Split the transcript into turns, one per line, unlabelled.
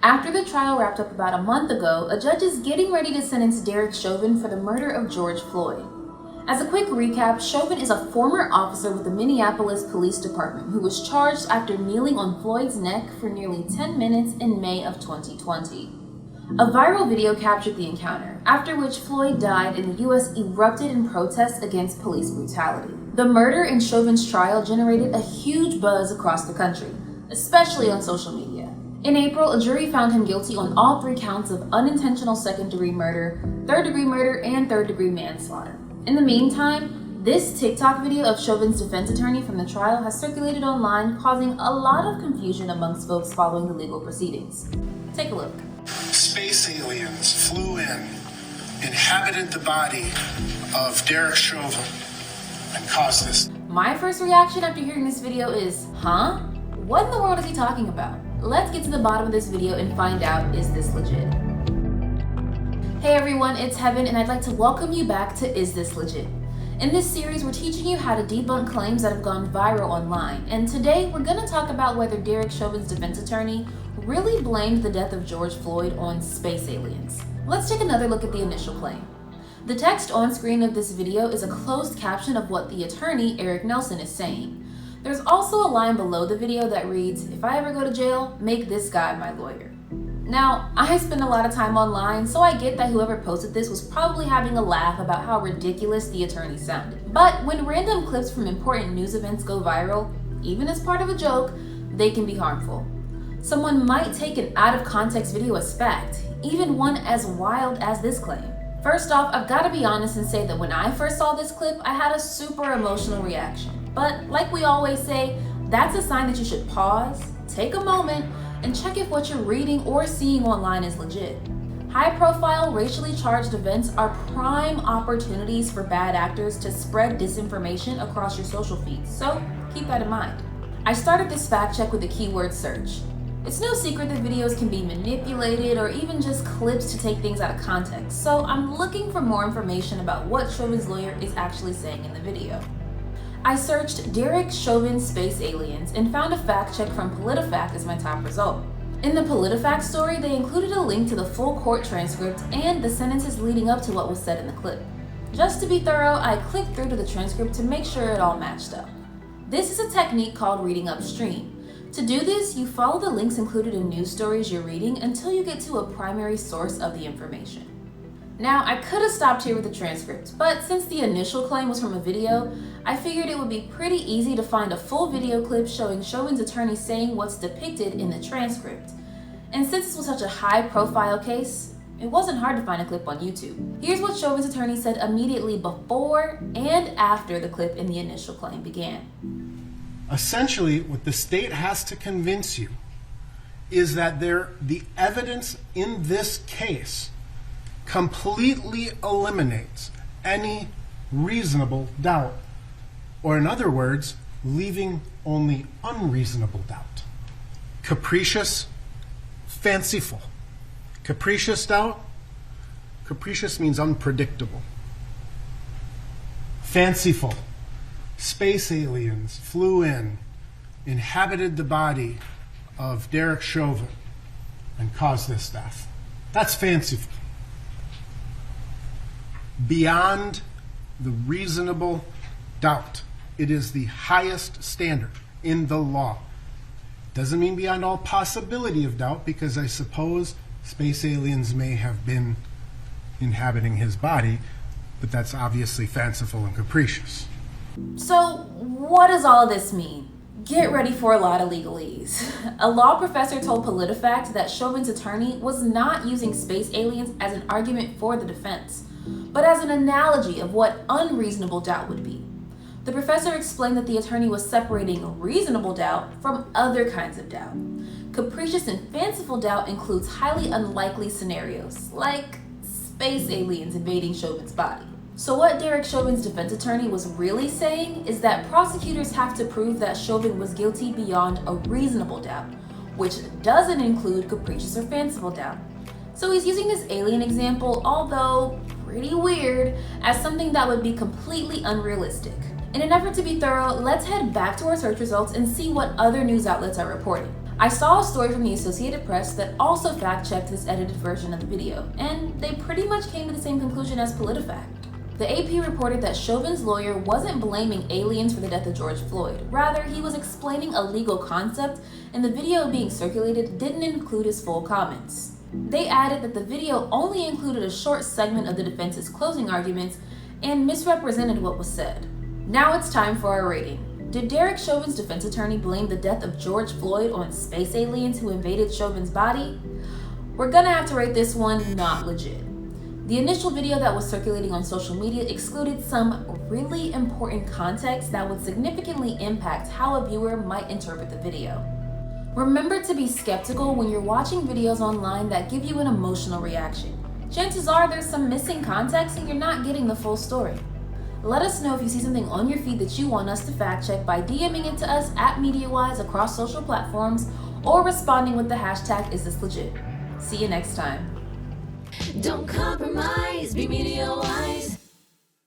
After the trial wrapped up about a month ago, a judge is getting ready to sentence Derek Chauvin for the murder of George Floyd. As a quick recap, Chauvin is a former officer with the Minneapolis Police Department who was charged after kneeling on Floyd's neck for nearly 10 minutes in May of 2020. A viral video captured the encounter, after which Floyd died and the U.S. erupted in protest against police brutality. The murder in Chauvin's trial generated a huge buzz across the country, especially on social media. In April, a jury found him guilty on all 3 counts of unintentional second-degree murder, third-degree murder, and third-degree manslaughter. In the meantime, this TikTok video of Chauvin's defense attorney from the trial has circulated online, causing a lot of confusion amongst folks following the legal proceedings. Take a look.
Space aliens flew in, inhabited the body of Derek Chauvin, and caused this.
My first reaction after hearing this video is, huh? What in the world is he talking about? Let's get to the bottom of this video and find out, is this legit? Hey everyone, it's Heaven, and I'd like to welcome you back to Is This Legit? In this series, we're teaching you how to debunk claims that have gone viral online, and today we're going to talk about whether Derek Chauvin's defense attorney really blamed the death of George Floyd on space aliens. Let's take another look at the initial claim. The text on screen of this video is a closed caption of what the attorney, Eric Nelson, is saying. There's also a line below the video that reads, "If I ever go to jail, make this guy my lawyer." Now, I spend a lot of time online, so I get that whoever posted this was probably having a laugh about how ridiculous the attorney sounded. But when random clips from important news events go viral, even as part of a joke, they can be harmful. Someone might take an out-of-context video as fact, even one as wild as this claim. First off, I've got to be honest and say that when I first saw this clip, I had a super emotional reaction. But like we always say, that's a sign that you should pause, take a moment, and check if what you're reading or seeing online is legit. High-profile, racially charged events are prime opportunities for bad actors to spread disinformation across your social feeds, so keep that in mind. I started this fact check with a keyword search. It's no secret that videos can be manipulated or even just clips to take things out of context, so I'm looking for more information about what Chauvin's lawyer is actually saying in the video. I searched Derek Chauvin space aliens and found a fact check from PolitiFact as my top result. In the PolitiFact story, they included a link to the full court transcript and the sentences leading up to what was said in the clip. Just to be thorough, I clicked through to the transcript to make sure it all matched up. This is a technique called reading upstream. To do this, you follow the links included in news stories you're reading until you get to a primary source of the information. Now, I could have stopped here with the transcript, but since the initial claim was from a video, I figured it would be pretty easy to find a full video clip showing Chauvin's attorney saying what's depicted in the transcript. And since this was such a high-profile case, it wasn't hard to find a clip on YouTube. Here's what Chauvin's attorney said immediately before and after the clip in the initial claim began.
Essentially, what the state has to convince you is that the evidence in this case completely eliminates any reasonable doubt, or in other words, leaving only unreasonable doubt. Capricious, fanciful. Capricious doubt? Capricious means unpredictable. Fanciful. Space aliens flew in, inhabited the body of Derek Chauvin, and caused this death. That's fanciful. Beyond the reasonable doubt. It is the highest standard in the law. Doesn't mean beyond all possibility of doubt, because I suppose space aliens may have been inhabiting his body, but that's obviously fanciful and capricious.
So what does all of this mean? Get ready for a lot of legalese. A law professor told PolitiFact that Chauvin's attorney was not using space aliens as an argument for the defense, but as an analogy of what unreasonable doubt would be. The professor explained that the attorney was separating reasonable doubt from other kinds of doubt. Capricious and fanciful doubt includes highly unlikely scenarios, like space aliens invading Chauvin's body. So what Derek Chauvin's defense attorney was really saying is that prosecutors have to prove that Chauvin was guilty beyond a reasonable doubt, which doesn't include capricious or fanciful doubt. So he's using this alien example, although pretty weird, as something that would be completely unrealistic. In an effort to be thorough, let's head back to our search results and see what other news outlets are reporting. I saw a story from the Associated Press that also fact-checked this edited version of the video, and they pretty much came to the same conclusion as PolitiFact. The AP reported that Chauvin's lawyer wasn't blaming aliens for the death of George Floyd. Rather, he was explaining a legal concept, and the video being circulated didn't include his full comments. They added that the video only included a short segment of the defense's closing arguments and misrepresented what was said. Now it's time for our rating. Did Derek Chauvin's defense attorney blame the death of George Floyd on space aliens who invaded Chauvin's body? We're gonna have to rate this one not legit. The initial video that was circulating on social media excluded some really important context that would significantly impact how a viewer might interpret the video. Remember to be skeptical when you're watching videos online that give you an emotional reaction. Chances are there's some missing context and you're not getting the full story. Let us know if you see something on your feed that you want us to fact check by DMing it to us at MediaWise across social platforms or responding with the hashtag #IsThisLegit. See you next time.
Don't compromise, be media